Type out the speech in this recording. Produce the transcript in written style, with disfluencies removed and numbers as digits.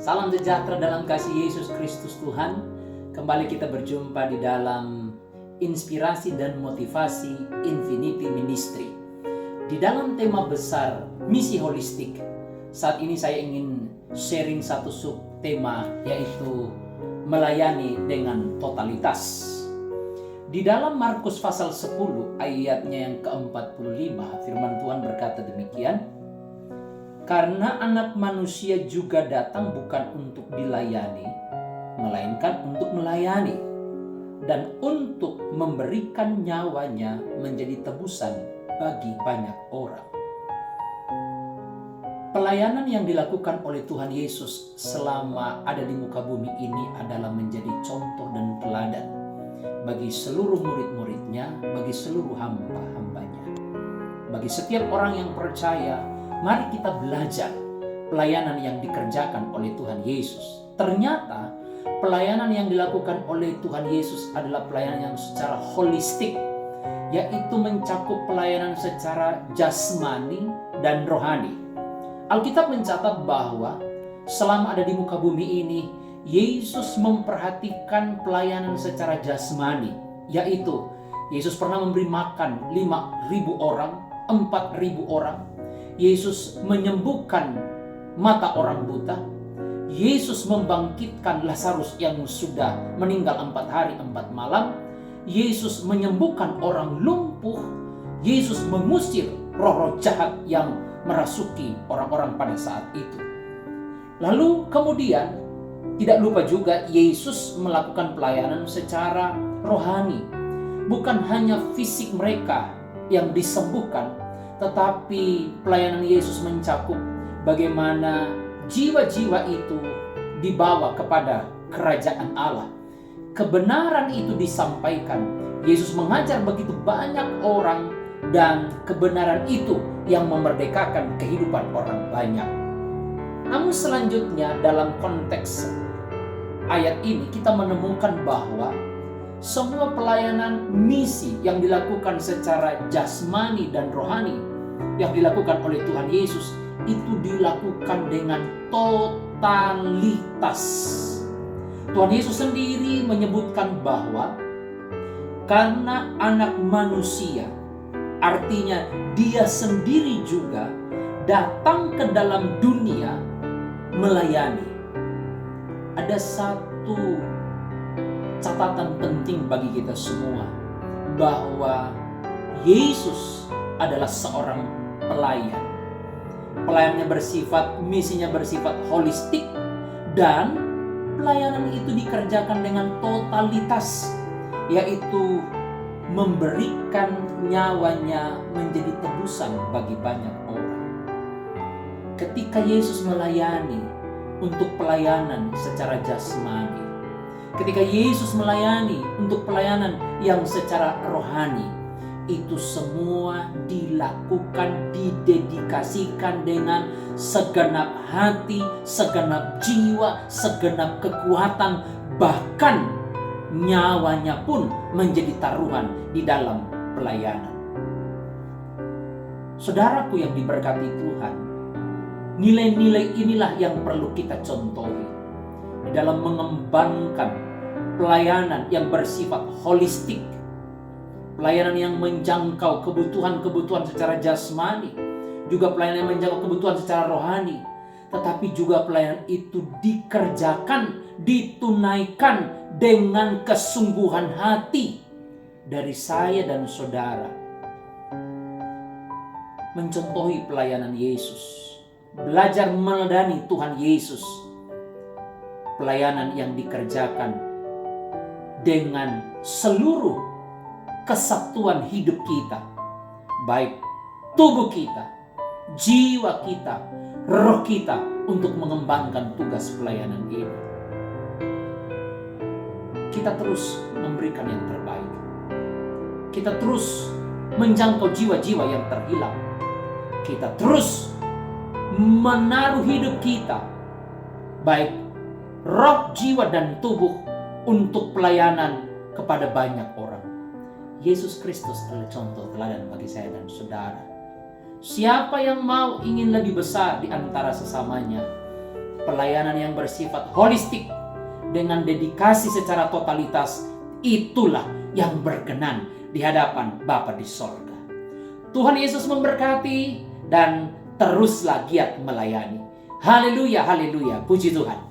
Salam sejahtera dalam kasih Yesus Kristus Tuhan. Kembali kita berjumpa di dalam inspirasi dan motivasi Infinity Ministry. Di dalam tema besar misi holistik, saat ini saya ingin sharing satu subtema, yaitu melayani dengan totalitas. Di dalam Markus pasal 10 ayatnya yang ke-45, firman Tuhan berkata demikian, karena anak manusia juga datang bukan untuk dilayani, melainkan untuk melayani, dan untuk memberikan nyawanya menjadi tebusan bagi banyak orang. Pelayanan yang dilakukan oleh Tuhan Yesus selama ada di muka bumi ini adalah menjadi contoh dan teladan bagi seluruh murid-muridnya, bagi seluruh hamba-hambanya. Bagi setiap orang yang percaya, mari kita belajar pelayanan yang dikerjakan oleh Tuhan Yesus. Ternyata pelayanan yang dilakukan oleh Tuhan Yesus adalah pelayanan yang secara holistik, yaitu mencakup pelayanan secara jasmani dan rohani. Alkitab mencatat bahwa selama ada di muka bumi ini, Yesus memperhatikan pelayanan secara jasmani, yaitu Yesus pernah memberi makan 5.000 orang, 4.000 orang. Yesus menyembuhkan mata orang buta. Yesus membangkitkan Lazarus yang sudah meninggal 4 hari 4 malam. Yesus menyembuhkan orang lumpuh. Yesus mengusir roh-roh jahat yang merasuki orang-orang pada saat itu. Lalu kemudian tidak lupa juga Yesus melakukan pelayanan secara rohani. Bukan hanya fisik mereka yang disembuhkan, tetapi pelayanan Yesus mencakup bagaimana jiwa-jiwa itu dibawa kepada kerajaan Allah. Kebenaran itu disampaikan. Yesus mengajar begitu banyak orang, dan kebenaran itu yang memerdekakan kehidupan orang banyak. Namun selanjutnya dalam konteks ayat ini kita menemukan bahwa semua pelayanan misi yang dilakukan secara jasmani dan rohani yang dilakukan oleh Tuhan Yesus itu dilakukan dengan totalitas. Tuhan Yesus sendiri menyebutkan bahwa karena anak manusia, artinya dia sendiri juga datang ke dalam dunia melayani. Ada satu catatan penting bagi kita semua, bahwa Yesus adalah seorang pelayan. Pelayanannya bersifat, misinya bersifat holistik, dan pelayanan itu dikerjakan dengan totalitas, yaitu memberikan nyawanya menjadi tebusan bagi banyak orang. Ketika Yesus melayani untuk pelayanan secara jasmani, ketika Yesus melayani untuk pelayanan yang secara rohani, itu semua dilakukan, didedikasikan dengan segenap hati, segenap jiwa, segenap kekuatan, bahkan nyawanya pun menjadi taruhan di dalam pelayanan. Saudaraku yang diberkati Tuhan, nilai-nilai inilah yang perlu kita contohi di dalam mengembangkan pelayanan yang bersifat holistik, pelayanan yang menjangkau kebutuhan-kebutuhan secara jasmani, juga pelayanan yang menjangkau kebutuhan secara rohani, tetapi juga pelayanan itu dikerjakan, ditunaikan dengan kesungguhan hati dari saya dan saudara. Mencontohi pelayanan Yesus, belajar meneladani Tuhan Yesus, pelayanan yang dikerjakan dengan seluruh kesatuan hidup kita, baik tubuh kita, jiwa kita, roh kita, untuk mengembangkan tugas pelayanan ini. Kita terus memberikan yang terbaik. Kita terus menjangkau jiwa-jiwa yang terhilang. Kita terus menaruh hidup kita, baik roh, jiwa, dan tubuh, untuk pelayanan kepada banyak orang. Yesus Kristus adalah contoh teladan bagi saya dan saudara. Siapa yang mau ingin lebih besar di antara sesamanya, pelayanan yang bersifat holistik dengan dedikasi secara totalitas, itulah yang berkenan di hadapan Bapa di sorga. Tuhan Yesus memberkati dan teruslah giat melayani. Haleluya, haleluya, puji Tuhan.